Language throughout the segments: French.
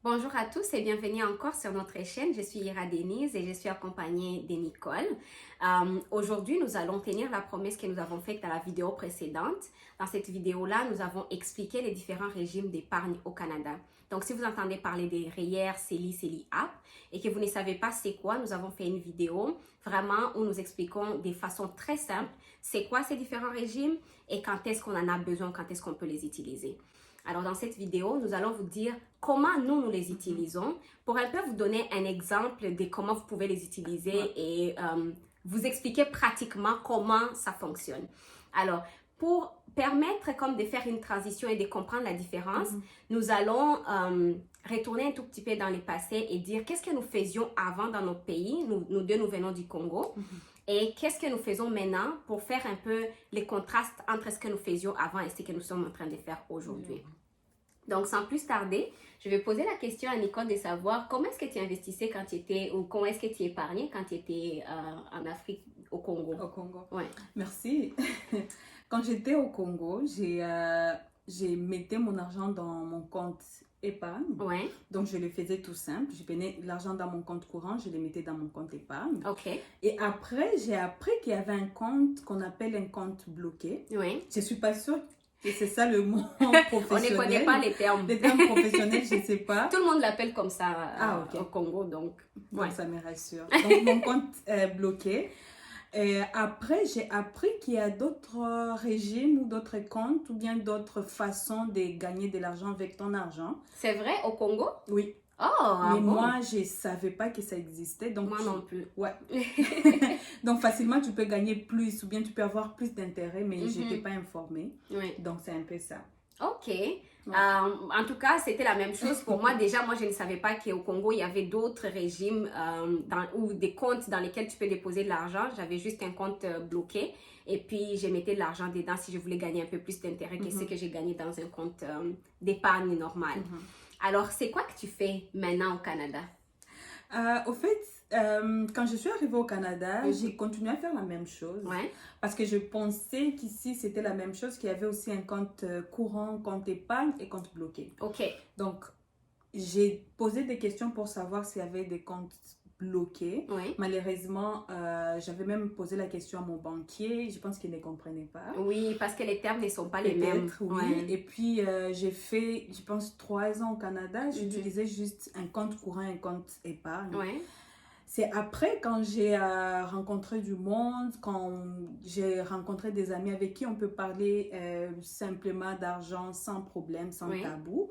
Bonjour à tous et bienvenue encore sur notre chaîne. Je suis Ira Denise et je suis accompagnée de Nicole. Aujourd'hui, nous allons tenir la promesse que nous avons faite dans la vidéo précédente. Dans cette vidéo-là, nous avons expliqué les différents régimes d'épargne au Canada. Donc, si vous entendez parler des REER, CELI, CELI-AP et que vous ne savez pas c'est quoi, nous avons fait une vidéo vraiment où nous expliquons de façon très simple c'est quoi ces différents régimes et quand est-ce qu'on en a besoin, quand est-ce qu'on peut les utiliser. Alors, dans cette vidéo, nous allons vous dire comment nous les utilisons pour un peu vous donner un exemple de comment vous pouvez les utiliser et vous expliquer pratiquement comment ça fonctionne. Alors, pour permettre comme de faire une transition et de comprendre la différence, nous allons retourner un tout petit peu dans le passé et dire qu'est-ce que nous faisions avant dans notre pays. Nous deux, nous venons du Congo. Et qu'est-ce que nous faisons maintenant pour faire un peu les contrastes entre ce que nous faisions avant et ce que nous sommes en train de faire aujourd'hui. Donc, sans plus tarder, je vais poser la question à Nicole de savoir comment est-ce que tu investissais quand tu étais, ou comment est-ce que tu épargnais quand tu étais en Afrique, au Congo. Au Congo. Ouais. Merci. Quand j'étais au Congo, j'ai mettais mon argent dans mon compte épargne. Ouais. Donc, je le faisais tout simple. Je prenais l'argent dans mon compte courant, je le mettais dans mon compte épargne. OK. Et après, j'ai appris qu'il y avait un compte qu'on appelle un compte bloqué. Oui. Je ne suis pas sûre que c'est ça le mot professionnel. On ne connaît pas les termes. Les termes professionnels, je ne sais pas. Tout le monde l'appelle comme ça OK. au Congo, donc. Donc, ça me rassure. Donc, mon compte est bloqué. Et après, j'ai appris qu'il y a d'autres régimes ou d'autres comptes ou bien d'autres façons de gagner de l'argent avec ton argent. C'est vrai, au Congo? Oui. Oh, Mais bon. moi, je ne savais pas que ça existait. Donc Moi non plus. Ouais. Donc, facilement, tu peux gagner plus ou bien tu peux avoir plus d'intérêt, mais je n'étais pas informée. Oui. Donc, c'est un peu ça. OK. En tout cas, c'était la même chose pour moi. Déjà, moi, je ne savais pas qu'au Congo, il y avait d'autres régimes ou des comptes dans lesquels tu peux déposer de l'argent. J'avais juste un compte bloqué et puis je mettais de l'argent dedans si je voulais gagner un peu plus d'intérêt que ce que j'ai gagné dans un compte d'épargne normal. Alors, c'est quoi que tu fais maintenant au Canada? Au fait, quand je suis arrivée au Canada, j'ai continué à faire la même chose. Ouais. Parce que je pensais qu'ici, c'était la même chose, qu'il y avait aussi un compte courant, compte épargne et compte bloqué. OK. Donc, j'ai posé des questions pour savoir s'il y avait des comptes bloqués. Oui. Malheureusement, j'avais même posé la question à mon banquier. Je pense qu'il ne comprenait pas. Oui, parce que les termes ne sont pas les mêmes. Oui. Ouais. Et puis, j'ai fait, je pense, 3 ans au Canada. J'utilisais juste un compte courant et un compte épargne. Ouais. C'est après, quand j'ai rencontré du monde, quand j'ai rencontré des amis avec qui on peut parler simplement d'argent sans problème, sans tabou.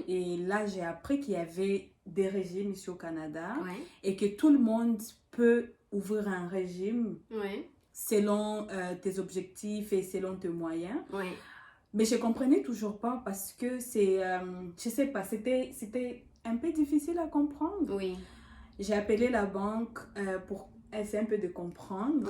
Et là, j'ai appris qu'il y avait des régimes ici au Canada et que tout le monde peut ouvrir un régime selon tes objectifs et selon tes moyens. Mais je ne comprenais toujours pas parce que c'est, je ne sais pas, c'était un peu difficile à comprendre. Oui. J'ai appelé la banque pour essayer un peu de comprendre.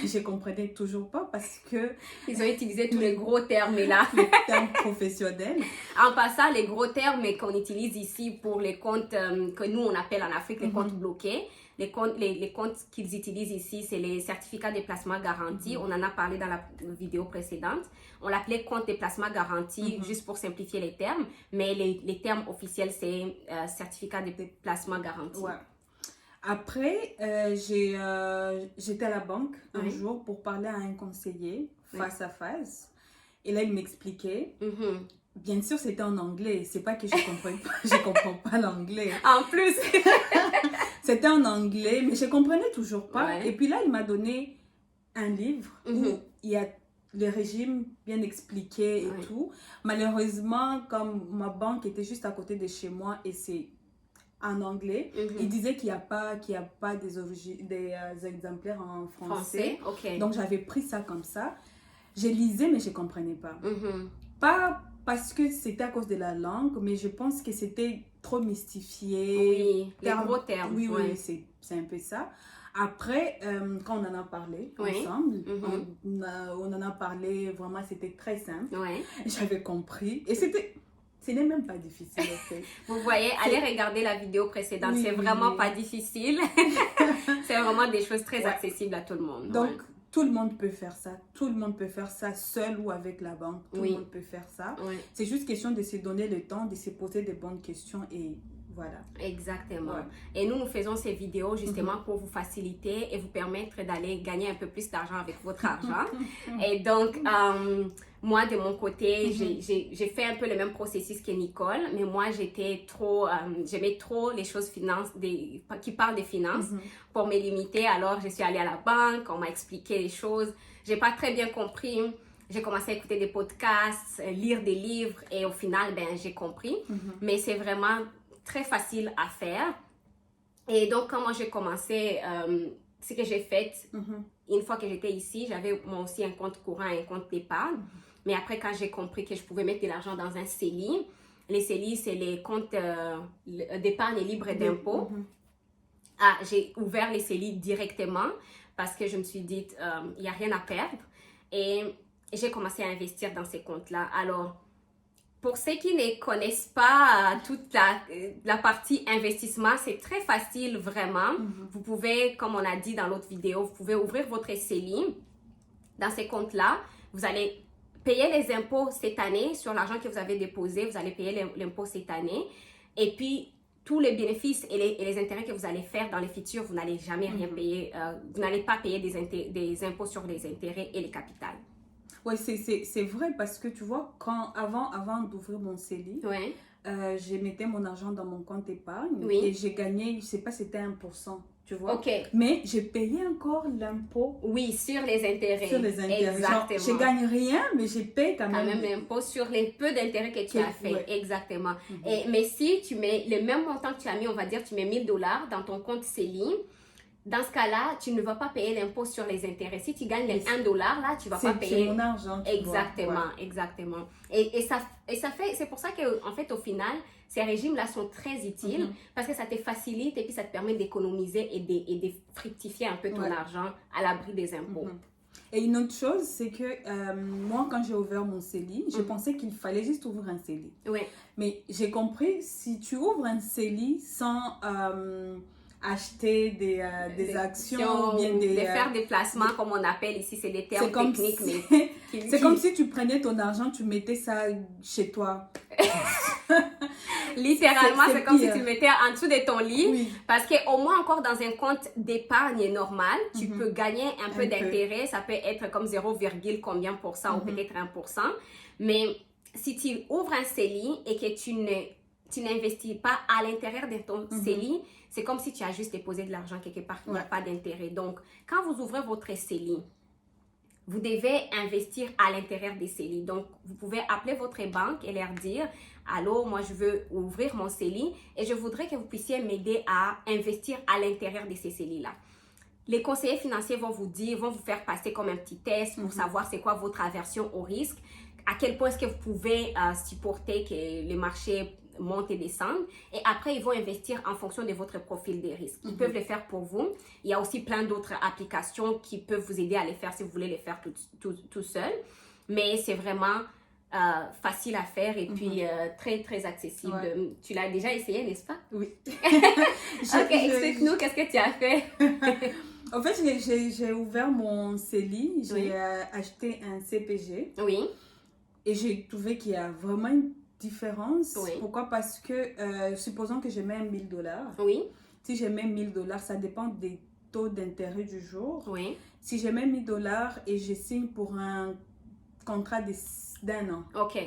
Je ne comprenais toujours pas parce que... Ils ont utilisé tous les gros termes là. Les termes professionnels. En passant, les gros termes qu'on utilise ici pour les comptes que nous, on appelle en Afrique les comptes bloqués. Les comptes qu'ils utilisent ici, c'est les certificats de placement garantis. On en a parlé dans la vidéo précédente. On l'appelait compte de placement garanti juste pour simplifier les termes. Mais les termes officiels, c'est certificat de placement garanti. Ouais. Après, j'étais à la banque un jour pour parler à un conseiller face à face. Et là, il m'expliquait. Bien sûr, c'était en anglais. C'est pas que je comprends pas l'anglais. En plus! C'était en anglais, mais je comprenais toujours pas. Et puis là, il m'a donné un livre où il y a le régime bien expliqué et tout. Malheureusement, comme ma banque était juste à côté de chez moi et c'est en anglais, il disait qu'il n'y a pas des exemplaires en français. Donc, j'avais pris ça comme ça. Je lisais, mais je ne comprenais pas. Pas parce que c'était à cause de la langue, mais je pense que c'était trop mystifié. Oui, les gros termes. Oui, c'est un peu ça. Après, quand on en a parlé ensemble, on en a parlé, vraiment, c'était très simple. J'avais compris. Et ce n'est même pas difficile, en fait. Vous voyez, allez regarder la vidéo précédente. C'est vraiment pas difficile. C'est vraiment des choses très accessibles à tout le monde. Donc, tout le monde peut faire ça. Tout le monde peut faire ça seul ou avec la banque. Tout le monde peut faire ça. C'est juste question de se donner le temps, de se poser des bonnes questions et voilà. Exactement. Ouais. Et nous faisons ces vidéos justement pour vous faciliter et vous permettre d'aller gagner un peu plus d'argent avec votre argent. Et donc, moi, de mon côté, j'ai fait un peu le même processus que Nicole, mais moi, j'étais trop, j'aimais trop les choses qui parlent des finances pour me limiter. Alors, je suis allée à la banque, on m'a expliqué les choses. J'ai pas très bien compris. J'ai commencé à écouter des podcasts, lire des livres et au final, j'ai compris. Mais c'est vraiment très facile à faire. Et donc, quand moi j'ai commencé, ce que j'ai fait, une fois que j'étais ici, j'avais moi aussi un compte courant, un compte d'épargne. Mais après, quand j'ai compris que je pouvais mettre de l'argent dans un CELI, les CELI, c'est les comptes d'épargne libre d'impôt. J'ai ouvert les CELI directement parce que je me suis dit, il n'y a rien à perdre. Et j'ai commencé à investir dans ces comptes-là. Alors, pour ceux qui ne connaissent pas toute la partie investissement, c'est très facile vraiment. Vous pouvez, comme on a dit dans l'autre vidéo, vous pouvez ouvrir votre CELI. Dans ces comptes-là, vous allez payer les impôts cette année sur l'argent que vous avez déposé. Vous allez payer l'impôt cette année. Et puis, tous les bénéfices et les intérêts que vous allez faire dans le futur, vous n'allez jamais rien payer. Vous n'allez pas payer des impôts sur les intérêts et les capitales. Oui, c'est vrai parce que tu vois, avant d'ouvrir mon CELI, je mettais mon argent dans mon compte épargne et j'ai gagné, je ne sais pas, c'était 1%, tu vois. Okay. Mais j'ai payé encore l'impôt. Oui, sur les intérêts. Sur les intérêts. Exactement. Je ne gagne rien, mais je paye quand même l'impôt sur les peu d'intérêts que tu as fait. Ouais. Exactement. Mais si tu mets le même montant que tu as mis, on va dire, tu mets $1000 dans ton compte CELI, dans ce cas-là, tu ne vas pas payer l'impôt sur les intérêts. Si tu gagnes les $1, là, tu ne vas pas payer. C'est mon argent. Exactement. Et ça fait, c'est pour ça qu'en fait, au final, ces régimes-là sont très utiles parce que ça te facilite et puis ça te permet d'économiser et de fructifier un peu ton argent à l'abri des impôts. Et une autre chose, c'est que moi, quand j'ai ouvert mon CELI, je pensais qu'il fallait juste ouvrir un CELI. Oui. Mais j'ai compris, si tu ouvres un CELI sans acheter des actions, ou bien faire des placements, comme on appelle ici, c'est des termes techniques. C'est comme si tu prenais ton argent, tu mettais ça chez toi. Littéralement, c'est comme si tu le mettais en dessous de ton lit. Oui. Parce qu'au moins, encore dans un compte d'épargne normal, tu peux gagner un peu d'intérêt. Ça peut être comme 0, combien % ou peut-être 1%. Mais si tu ouvres un CELI et que tu n'investis pas à l'intérieur de ton CELI, c'est comme si tu as juste déposé de l'argent quelque part, il n'y a pas d'intérêt. Donc, quand vous ouvrez votre CELI, vous devez investir à l'intérieur des CELI. Donc, vous pouvez appeler votre banque et leur dire « Allô, moi, je veux ouvrir mon CELI et je voudrais que vous puissiez m'aider à investir à l'intérieur de ces CELI-là. » Les conseillers financiers vont vous faire passer comme un petit test pour savoir c'est quoi votre aversion au risque, à quel point est-ce que vous pouvez supporter que les marchés montent et descendent. Et après, ils vont investir en fonction de votre profil de risque. Ils peuvent le faire pour vous. Il y a aussi plein d'autres applications qui peuvent vous aider à les faire si vous voulez les faire tout seul. Mais c'est vraiment facile à faire et puis très, très accessible. Ouais. Tu l'as déjà essayé, n'est-ce pas? Oui. Ok, explique-nous, qu'est-ce que tu as fait? En fait, j'ai ouvert mon CELI, j'ai acheté un CPG. Oui. Et j'ai trouvé qu'il y a vraiment une différence. Oui. Pourquoi? Parce que, supposons que je mets $1000. Oui. Si je mets $1000, ça dépend des taux d'intérêt du jour. Oui. Si je mets $1000 et je signe pour un contrat d'1 an. Ok.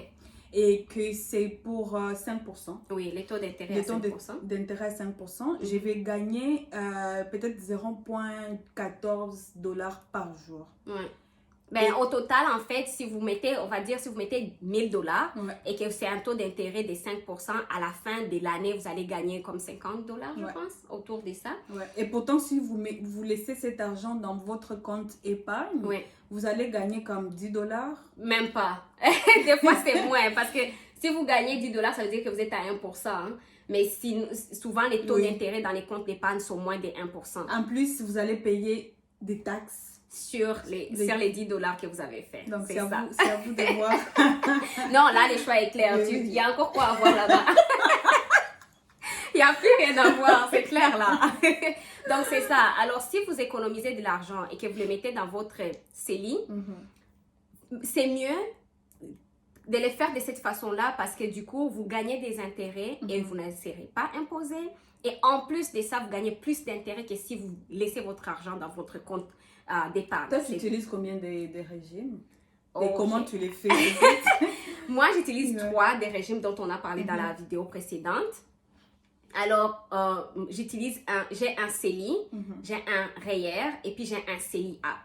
Et que c'est pour 5%. Oui, les taux d'intérêt à 5%. Les taux d'intérêt à 5%. Je vais gagner peut-être $0,14 par jour. Oui. Ben, au total, en fait, si vous mettez, on va dire, si vous mettez $1000 et que c'est un taux d'intérêt de 5%, à la fin de l'année, vous allez gagner comme $50, je pense, autour de ça. Ouais. Et pourtant, si vous laissez cet argent dans votre compte épargne, vous allez gagner comme $10. Même pas. Des fois, c'est moins. Parce que si vous gagnez $10, ça veut dire que vous êtes à 1%. Hein. Mais souvent, les taux d'intérêt dans les comptes d'épargne sont moins de 1%. En plus, vous allez payer des taxes. Sur les $10 que vous avez fait. Donc, c'est à vous de voir. Non, là, le choix est clair. Il y a encore quoi à voir là-bas. Il n'y a plus rien à voir, c'est clair là. Donc, c'est ça. Alors, si vous économisez de l'argent et que vous le mettez dans votre CELI, c'est mieux de les faire de cette façon-là parce que du coup, vous gagnez des intérêts et vous ne serez pas imposé. Et en plus de ça, vous gagnez plus d'intérêts que si vous laissez votre argent dans votre compte d'épargne. Toi, tu utilises combien de régimes? Oh, et comment tu les fais? Moi, j'utilise 3 des régimes dont on a parlé dans la vidéo précédente. Alors, j'ai un CELI, j'ai un REER et puis j'ai un CELI App.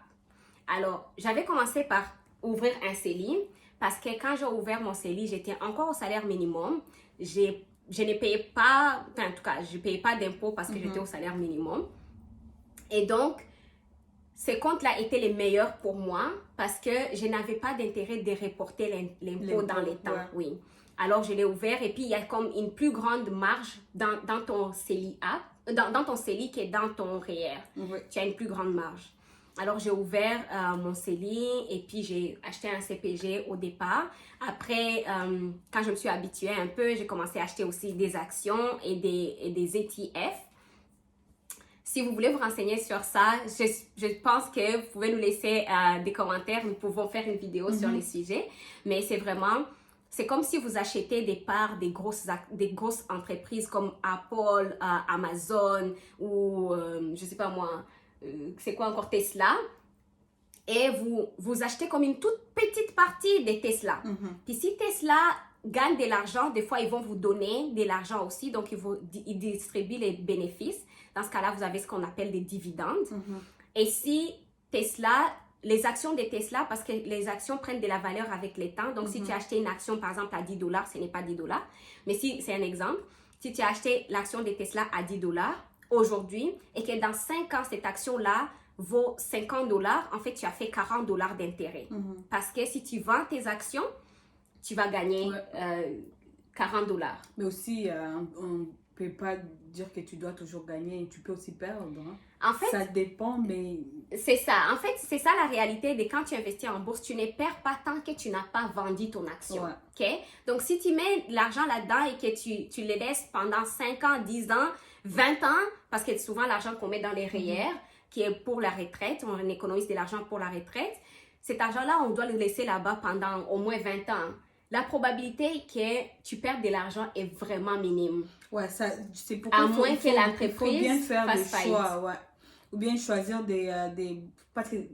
Alors, j'avais commencé par ouvrir un CELI parce que quand j'ai ouvert mon CELI, j'étais encore au salaire minimum. Je ne payais pas, enfin, en tout cas, je ne payais pas d'impôts parce que j'étais au salaire minimum. Et donc, ces comptes-là étaient les meilleurs pour moi parce que je n'avais pas d'intérêt de reporter l'impôt dans les temps. Ouais. Oui. Alors, je l'ai ouvert et puis il y a comme une plus grande marge dans ton CELI App, dans ton CELI que dans ton REER. Oui. Tu as une plus grande marge. Alors, j'ai ouvert mon CELI et puis j'ai acheté un CPG au départ. Après, quand je me suis habituée un peu, j'ai commencé à acheter aussi des actions et des ETF. Si vous voulez vous renseigner sur ça, je pense que vous pouvez nous laisser des commentaires. Nous pouvons faire une vidéo sur les sujets. Mais c'est comme si vous achetez des parts des grosses entreprises comme Apple, Amazon ou, je ne sais pas moi, c'est quoi encore, Tesla. Et vous achetez comme une toute petite partie de Tesla. Puis si Tesla gagne de l'argent, des fois, ils vont vous donner de l'argent aussi. Donc, ils distribuent les bénéfices. Dans ce cas-là, vous avez ce qu'on appelle des dividendes. Et si Tesla, les actions de Tesla, parce que les actions prennent de la valeur avec le temps. Donc, si tu as acheté une action, par exemple, à $10, ce n'est pas $10. Mais si, c'est un exemple, si tu as acheté l'action de Tesla à $10 aujourd'hui et que dans 5 ans, cette action-là vaut $50, en fait, tu as fait $40 d'intérêt. Parce que si tu vends tes actions, tu vas gagner $40. Mais aussi, on ne peut pas dire que tu dois toujours gagner. Tu peux aussi perdre. Hein? En fait, ça dépend, mais... C'est ça. En fait, c'est ça la réalité de quand tu investis en bourse. Tu ne perds pas tant que tu n'as pas vendu ton action. Ouais. OK? Donc, si tu mets l'argent là-dedans et que tu le laisses pendant 5 ans, 10 ans, 20 ans, parce que souvent, l'argent qu'on met dans les REER, qui est pour la retraite, on économise de l'argent pour la retraite, cet argent-là, on doit le laisser là-bas pendant au moins 20 ans. La probabilité que tu perdes de l'argent est vraiment minime. Ouais, ça, c'est pourquoi à moins que l'entreprise bien faire fasse des choix, ouais. Ou bien choisir des parce qu'il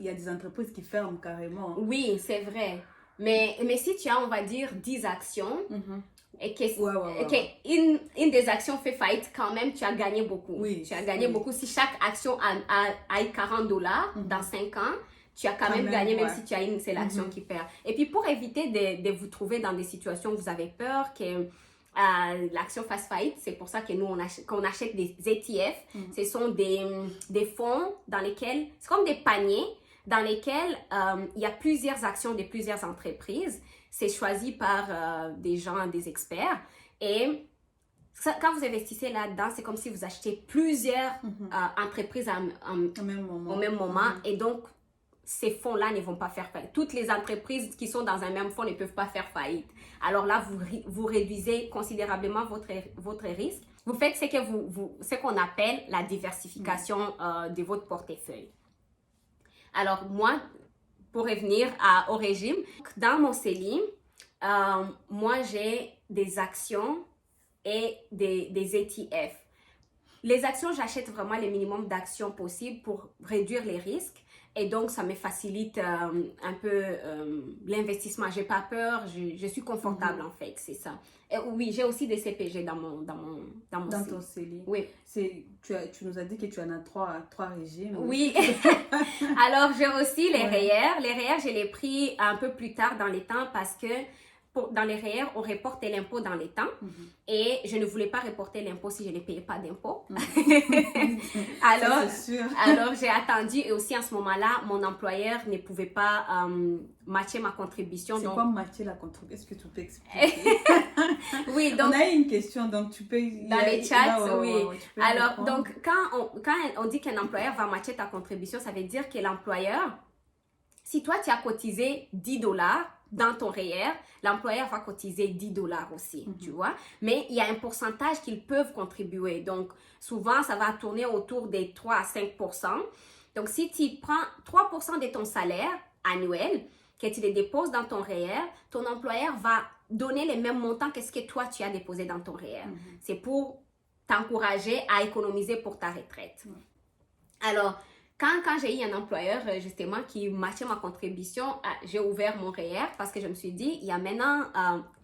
y a des entreprises qui ferment carrément. Oui, c'est vrai. Mais si tu as, on va dire, 10 actions, et que, une des actions fait faillite, quand même, tu as gagné beaucoup. Oui, tu as gagné beaucoup. Si chaque action a $40 dans 5 ans, tu as quand même gagné, même si tu as une seule action qui perd. Et puis, pour éviter de vous trouver dans des situations où vous avez peur que l'action fasse faillite, c'est pour ça que nous, qu'on achète des ETF. Ce sont des fonds dans lesquels, c'est comme des paniers dans lesquels il y a plusieurs actions de plusieurs entreprises. C'est choisi par des gens, des experts. Et quand vous investissez là-dedans, c'est comme si vous achetez plusieurs entreprises au même moment. Et donc, ces fonds-là ne vont pas faire faillite. Toutes les entreprises qui sont dans un même fonds ne peuvent pas faire faillite. Alors là, vous réduisez considérablement votre risque. Vous faites ce qu'on appelle la diversification de votre portefeuille. Alors moi, pour revenir au régime, dans mon CELI, moi j'ai des actions et des ETF. Les actions, j'achète vraiment le minimum d'actions possible pour réduire les risques. Et donc, ça me facilite un peu l'investissement. Je n'ai pas peur, je suis confortable en fait, c'est ça. Et oui, j'ai aussi des CPG dans ton CELI. Oui. Tu nous as dit que tu en as trois régimes. Oui. Alors, j'ai aussi les REER. Les REER, je les ai pris un peu plus tard dans les temps parce que dans les REER, on reportait l'impôt dans les temps et je ne voulais pas reporter l'impôt si je ne payais pas d'impôt. Alors, j'ai attendu et aussi en ce moment-là, mon employeur ne pouvait pas matcher ma contribution. C'est quoi matcher la contribution? Est-ce que tu peux expliquer? Oui, donc... On a une question, donc tu peux... Dans les chats, oui. Alors, donc, quand on dit qu'un employeur va matcher ta contribution, ça veut dire que l'employeur, si toi, tu as cotisé $10 dans ton REER, l'employeur va cotiser $10 aussi, tu vois. Mais il y a un pourcentage qu'ils peuvent contribuer. Donc, souvent, ça va tourner autour des 3 à 5 %. Donc, si tu prends 3 % de ton salaire annuel, que tu les déposes dans ton REER, ton employeur va donner les mêmes montants que ce que toi, tu as déposé dans ton REER. C'est pour t'encourager à économiser pour ta retraite. Alors, quand j'ai eu un employeur, justement, qui matchait ma contribution, j'ai ouvert mon REER parce que je me suis dit, il y a maintenant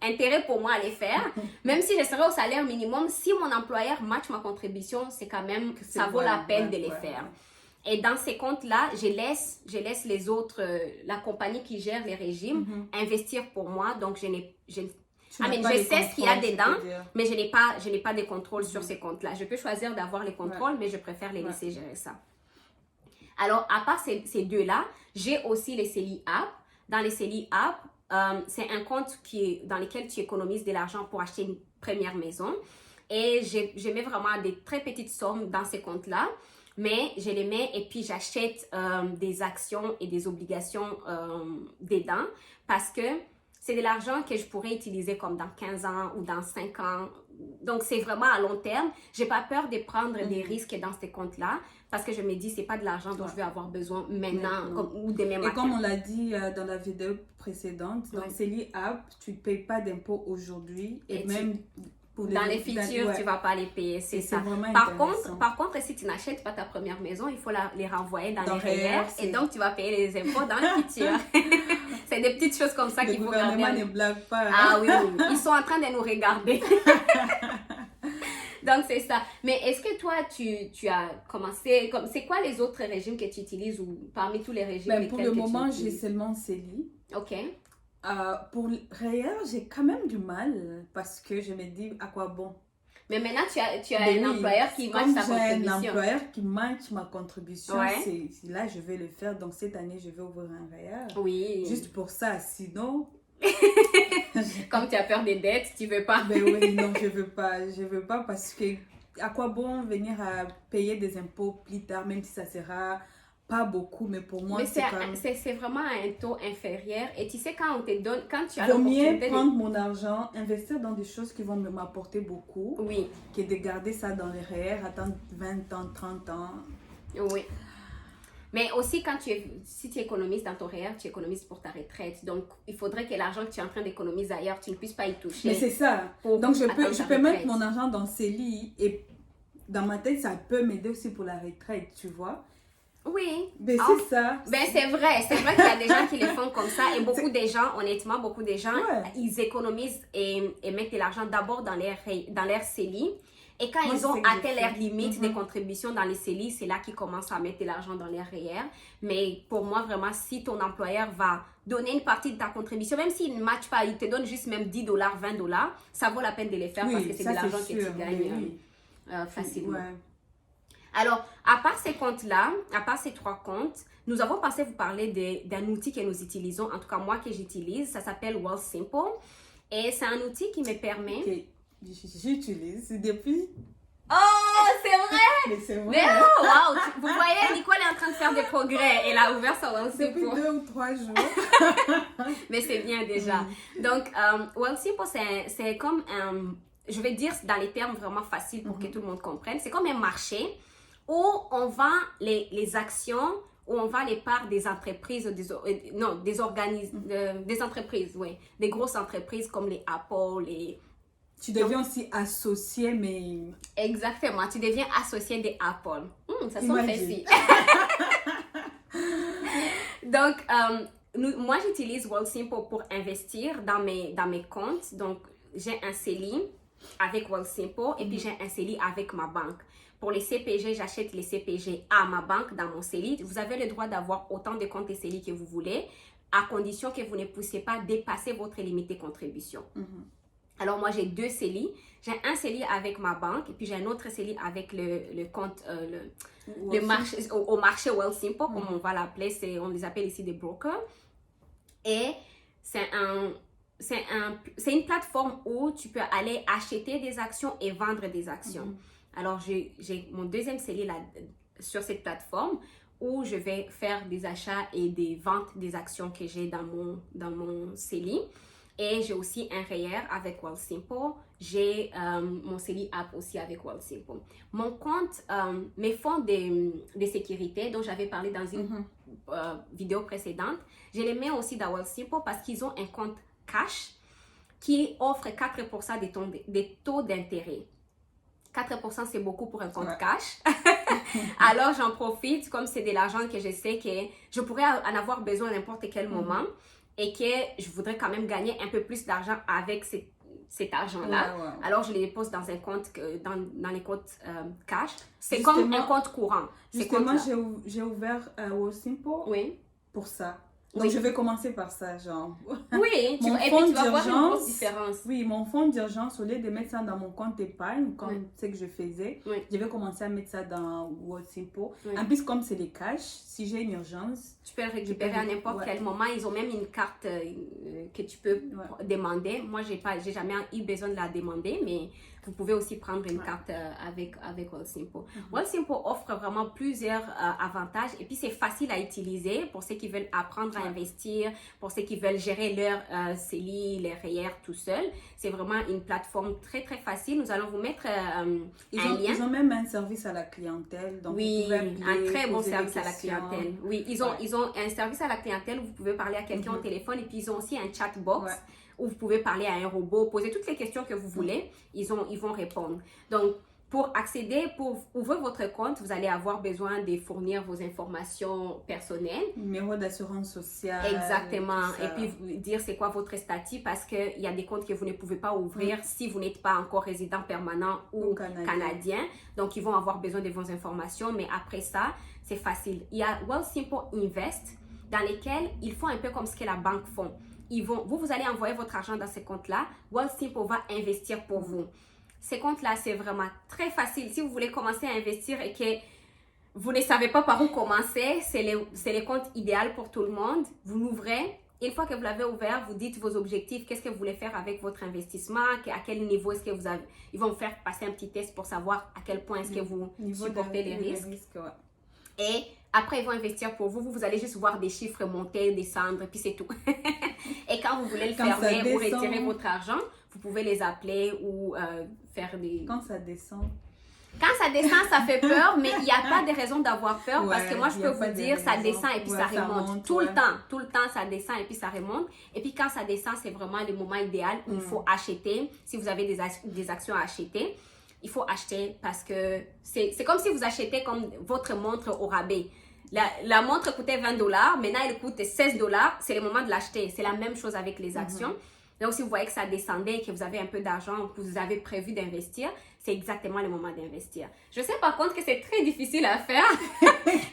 intérêt pour moi à les faire. Même si je serais au salaire minimum, si mon employeur matche ma contribution, c'est quand même, ça vaut la peine de les faire. Et dans ces comptes-là, je laisse les autres, la compagnie qui gère les régimes, investir pour moi. Donc, je sais ce qu'il y a dedans, mais je n'ai pas de contrôle sur ces comptes-là. Je peux choisir d'avoir les contrôles, mais je préfère les laisser gérer ça. Alors, à part ces deux-là, j'ai aussi les CELI App. Dans les CELI App, c'est un compte dans lequel tu économises de l'argent pour acheter une première maison. Et je mets vraiment des très petites sommes dans ces comptes-là. Mais je les mets et puis j'achète des actions et des obligations dedans parce que c'est de l'argent que je pourrais utiliser comme dans 15 ans ou dans 5 ans. Donc, c'est vraiment à long terme. Je n'ai pas peur de prendre des risques dans ces comptes-là parce que je me dis, ce n'est pas de l'argent dont je vais avoir besoin maintenant ou demain matin. Et comme on l'a dit dans la vidéo précédente, dans CELI App, tu ne payes pas d'impôts aujourd'hui et même... Dans les futurs, tu ne vas pas les payer, c'est ça. Par contre, si tu n'achètes pas ta première maison, il faut les renvoyer dans les REER et donc tu vas payer les impôts dans le futur. C'est des petites choses comme ça qu'il faut garder. Le gouvernement ne blague pas. Hein? Ah oui, ils sont en train de nous regarder. Donc, c'est ça. Mais est-ce que toi, tu as commencé... C'est quoi les autres régimes que tu utilises ou parmi tous les régimes pour le moment, j'ai seulement CELI. OK. Pour REER, j'ai quand même du mal parce que je me dis à quoi bon. Mais maintenant, tu as un employeur qui match ta contribution. J'ai un employeur qui match ma contribution. C'est là, je vais le faire. Donc, cette année, je vais ouvrir un REER. Oui. Juste pour ça. Sinon... Comme tu as peur des dettes, tu veux pas. Ben oui, non, je veux pas. Je veux pas parce que à quoi bon venir à payer des impôts plus tard, même si ça sera... Pas beaucoup, mais pour moi, c'est vraiment un taux inférieur. Et tu sais, quand on te donne, quand tu as l'opportunité... Vaut mieux prendre mon argent, investir dans des choses qui vont m'apporter beaucoup. Oui. Que de garder ça dans les REER, attendre 20 ans, 30 ans. Oui. Mais aussi, si tu économises dans ton REER, tu économises pour ta retraite. Donc, il faudrait que l'argent que tu es en train d'économiser ailleurs, tu ne puisses pas y toucher. Mais c'est ça. Donc, je peux mettre mon argent dans CELI et dans ma tête, ça peut m'aider aussi pour la retraite, tu vois. Oui. Ben, c'est ça. Ben, c'est vrai qu'il y a des gens qui les font comme ça. Et beaucoup des gens, honnêtement, ils économisent et mettent de l'argent d'abord dans leur CELI. Et quand ils ont atteint leur limite de contribution dans les CELI, c'est là qu'ils commencent à mettre de l'argent dans les REER. Mais pour moi, vraiment, si ton employeur va donner une partie de ta contribution, même s'il ne matche pas, il te donne juste même $10, $20, ça vaut la peine de les faire parce que c'est de l'argent que tu gagnes facilement. Ouais. Alors, à part ces comptes-là, à part ces 3 comptes, nous avons pensé vous parler d'un outil que nous utilisons, en tout cas moi que j'utilise, ça s'appelle Wealthsimple. Et c'est un outil qui me permet... Okay. J'utilise depuis... Oh, c'est vrai! Mais c'est vrai! Mais oh, wow! Vous voyez, Nicole est en train de faire des progrès. Elle a ouvert son Wealthsimple. Depuis 2 ou 3 jours. Mais c'est bien déjà. Donc, Wealthsimple, c'est comme un... Je vais dire dans les termes vraiment faciles pour que tout le monde comprenne. C'est comme un marché où on vend les actions, où on vend les parts des entreprises, des entreprises, oui. Des grosses entreprises comme les Apple, Tu deviens aussi associé, mais... Exactement, tu deviens associé des Apple. Ça sonne facile. Donc, moi, j'utilise Wealthsimple pour investir dans mes comptes. Donc, j'ai un CELI avec Wealthsimple et puis j'ai un CELI avec ma banque. Pour les CPG, j'achète les CPG à ma banque dans mon CELI. Vous avez le droit d'avoir autant de comptes et CELI que vous voulez, à condition que vous ne puissiez pas dépasser votre limite de contribution. Alors, moi, j'ai 2 CELI. J'ai un CELI avec ma banque et puis j'ai un autre CELI avec le compte, au marché Wealthsimple, comme on va l'appeler. On les appelle ici des brokers. Et c'est une plateforme où tu peux aller acheter des actions et vendre des actions. Alors, j'ai mon deuxième CELI là, sur cette plateforme où je vais faire des achats et des ventes des actions que j'ai dans mon CELI. Et j'ai aussi un REER avec Wealthsimple j'ai mon CELI app aussi avec Wealthsimple. Mon compte, mes fonds de sécurité dont j'avais parlé dans une vidéo précédente, je les mets aussi dans Wealthsimple parce qu'ils ont un compte cash qui offre 4% des taux d'intérêt. 4% c'est beaucoup pour un compte cash. Alors j'en profite, comme c'est de l'argent que je sais que je pourrais en avoir besoin à n'importe quel moment et que je voudrais quand même gagner un peu plus d'argent avec cet argent-là. Alors je les dépose dans un compte, dans les comptes cash. C'est comme un compte courant. Justement, j'ai ouvert Wealthsimple pour ça. Donc, je vais commencer par ça, genre. Oui, et puis tu vas voir une grosse différence. Oui, mon fonds d'urgence, au lieu de mettre ça dans mon compte d'épargne, comme c'est que je faisais, je vais commencer à mettre ça dans Wealthsimple. En plus, comme c'est des cash, si j'ai une urgence... Tu peux le récupérer à n'importe quel moment. Ils ont même une carte que tu peux demander. Moi, j'ai jamais eu besoin de la demander, mais vous pouvez aussi prendre une carte avec Wealthsimple. Wealthsimple offre vraiment plusieurs avantages et puis c'est facile à utiliser pour ceux qui veulent apprendre à investir, pour ceux qui veulent gérer leur CELI, les REER tout seul. C'est vraiment une plateforme très très facile. Nous allons vous mettre un lien. Ils ont même un service à la clientèle. Donc oui, un très bon service à la clientèle. Oui, ils ont un service à la clientèle où vous pouvez parler à quelqu'un au téléphone et puis ils ont aussi un chat box. Où vous pouvez parler à un robot, poser toutes les questions que vous voulez, ils vont répondre. Donc, pour accéder, pour ouvrir votre compte, vous allez avoir besoin de fournir vos informations personnelles. Numéro d'assurance sociale. Exactement. Et puis, dire c'est quoi votre statut parce qu'il y a des comptes que vous ne pouvez pas ouvrir si vous n'êtes pas encore résident permanent ou canadien. Donc, ils vont avoir besoin de vos informations. Mais après ça, c'est facile. Il y a Wealthsimple Invest dans lesquels ils font un peu comme ce que la banque font. Vous allez envoyer votre argent dans ces comptes-là. Wealthsimple va investir pour vous. Ces comptes-là, c'est vraiment très facile. Si vous voulez commencer à investir et que vous ne savez pas par où commencer, c'est les comptes idéaux pour tout le monde. Vous l'ouvrez. Une fois que vous l'avez ouvert, vous dites vos objectifs. Qu'est-ce que vous voulez faire avec votre investissement? À quel niveau est-ce que vous avez... Ils vont vous faire passer un petit test pour savoir à quel point est-ce que vous supportez les risques. Et après, ils vont investir pour vous. Vous allez juste voir des chiffres monter, descendre, et puis c'est tout. Et quand vous voulez le fermer ou retirer votre argent, vous pouvez les appeler ou faire des... Quand ça descend. Quand ça descend, ça fait peur, mais il n'y a pas de raison d'avoir peur parce que moi, je peux vous dire, ça descend et puis ça remonte. Tout le temps, ça descend et puis ça remonte. Et puis quand ça descend, c'est vraiment le moment idéal où il faut acheter. Si vous avez des actions à acheter, il faut acheter parce que c'est comme si vous achetez comme votre montre au rabais. La montre coûtait 20 $, maintenant elle coûte 16 $, c'est le moment de l'acheter. C'est la même chose avec les actions. Donc, si vous voyez que ça descendait et que vous avez un peu d'argent que vous avez prévu d'investir, c'est exactement le moment d'investir. Je sais par contre que c'est très difficile à faire.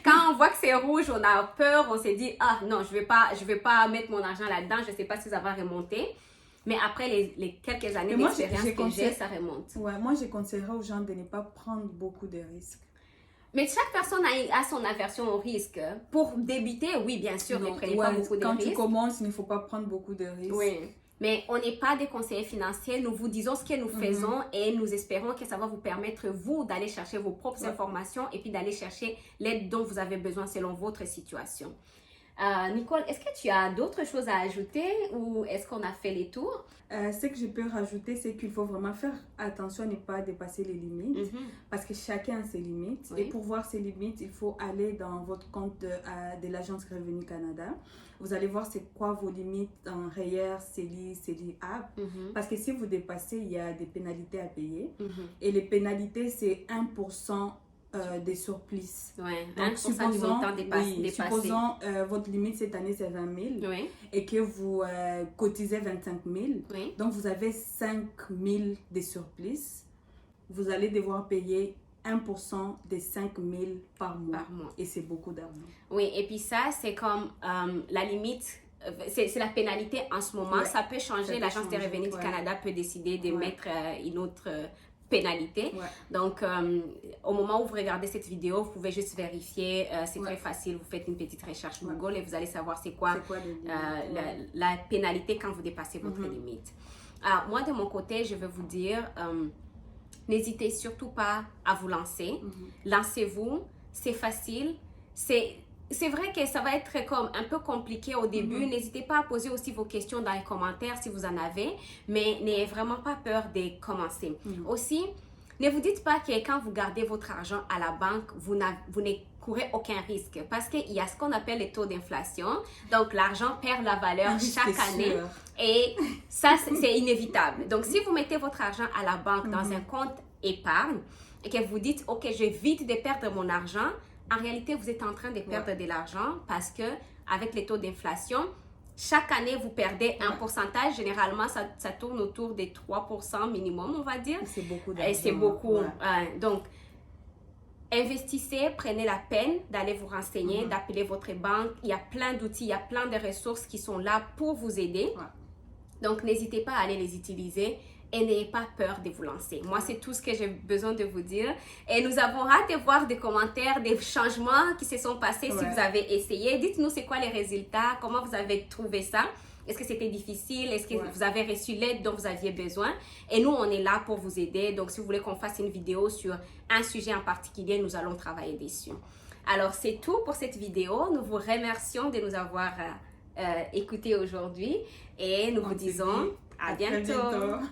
Quand on voit que c'est rouge, on a peur, on s'est dit « Ah non, je vais pas mettre mon argent là-dedans, je ne sais pas si ça va remonter. » Mais après les quelques années d'expérience que j'ai, ça remonte. Ouais, moi, je conseillerais aux gens de ne pas prendre beaucoup de risques. Mais chaque personne a son aversion au risque. Pour débuter, oui, bien sûr, ne prenez pas beaucoup de risques. Quand tu commences, il ne faut pas prendre beaucoup de risques. Oui. Mais on n'est pas des conseillers financiers. Nous vous disons ce que nous faisons et nous espérons que ça va vous permettre, vous, d'aller chercher vos propres informations et puis d'aller chercher l'aide dont vous avez besoin selon votre situation. Nicole, est-ce que tu as d'autres choses à ajouter ou est-ce qu'on a fait les tours? Ce que je peux rajouter, c'est qu'il faut vraiment faire attention à ne pas dépasser les limites parce que chacun a ses limites. Et pour voir ses limites, il faut aller dans votre compte de l'Agence Revenu Canada. Vous allez voir c'est quoi vos limites en REER, CELI app. Parce que si vous dépassez, il y a des pénalités à payer. Et les pénalités, c'est 1% des surplus. Donc, supposons votre limite cette année c'est 20 000 et que vous cotisez 25 000. Donc, vous avez 5 000 des surplus. Vous allez devoir payer 1% des 5 000 par mois. Et c'est beaucoup d'argent. Oui, et puis ça, c'est comme la limite... C'est la pénalité en ce moment. Ça peut changer. L'Agence des revenus du Canada peut décider de mettre une autre... pénalité. Donc, au moment où vous regardez cette vidéo, vous pouvez juste vérifier. C'est très facile. Vous faites une petite recherche Google et vous allez savoir c'est quoi la pénalité quand vous dépassez votre limite. Moi, de mon côté, je veux vous dire, n'hésitez surtout pas à vous lancer. Lancez-vous. C'est facile. c'est vrai que ça va être comme un peu compliqué au début. N'hésitez pas à poser aussi vos questions dans les commentaires si vous en avez, mais n'ayez vraiment pas peur de commencer. Aussi, ne vous dites pas que quand vous gardez votre argent à la banque, vous ne courez aucun risque parce qu'il y a ce qu'on appelle les taux d'inflation. Donc, l'argent perd la valeur chaque année et ça, c'est inévitable. Donc, si vous mettez votre argent à la banque dans un compte épargne et que vous dites, OK, j'évite de perdre mon argent, en réalité, vous êtes en train de perdre de l'argent parce que avec les taux d'inflation, chaque année, vous perdez un pourcentage. Généralement, ça tourne autour des 3% minimum, on va dire. C'est beaucoup d'argent. Et c'est beaucoup. Donc, investissez, prenez la peine d'aller vous renseigner, d'appeler votre banque. Il y a plein d'outils, il y a plein de ressources qui sont là pour vous aider. Donc, n'hésitez pas à aller les utiliser et n'ayez pas peur de vous lancer. Moi, c'est tout ce que j'ai besoin de vous dire. Et nous avons hâte de voir des commentaires, des changements qui se sont passés si vous avez essayé. Dites-nous c'est quoi les résultats, comment vous avez trouvé ça. Est-ce que c'était difficile? Est-ce que vous avez reçu l'aide dont vous aviez besoin? Et nous, on est là pour vous aider. Donc, si vous voulez qu'on fasse une vidéo sur un sujet en particulier, nous allons travailler dessus. Alors, c'est tout pour cette vidéo. Nous vous remercions de nous avoir écoutés aujourd'hui et nous vous disons à bientôt.